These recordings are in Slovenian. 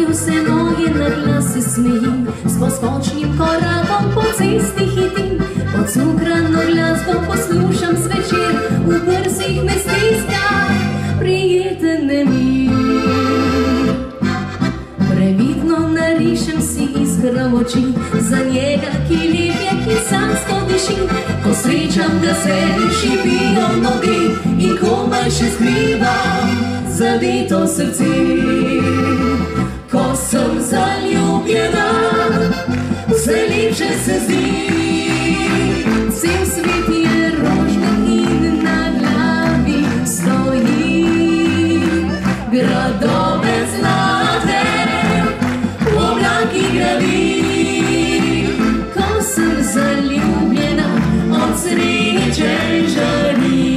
Spuščajo se noge, na glas se smejim, s poskočnim korakom po cesti hitim, pod cukrano glasbo poslušam zvečer, v prsih me stiska prijeten nemir. Previdno narišem si iskra oči, za njega, ki lep je, ki sanjsko diši. Ko srečam ga se šibijo noge in komaj še skrivam zabito srce. Ko sem zaljubljena, vse lepše se zdi. Cel svet je rožnik in na glavi stoji. Gradove zlate v oblakih gravi. Ko sem zaljubljena, od sreče žari.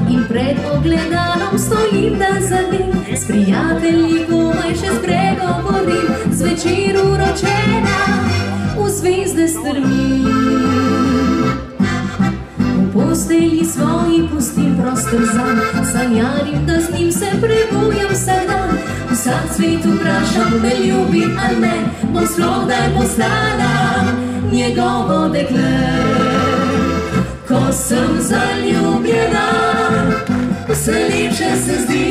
In pred ogledalom stojim, da zavim, s prijatelji komaj še spregovorim, zvečer uročena v zvezde strmim. V postelji svoji pustim prostor zanj, sanjarim, da z njim se prebujam vsak dan. Vsak cvet vprašam, me ljubi ali ne, bom sploh daj poslala njegovo dekle. Ko sem zaljubljena, vse lepše se zdi.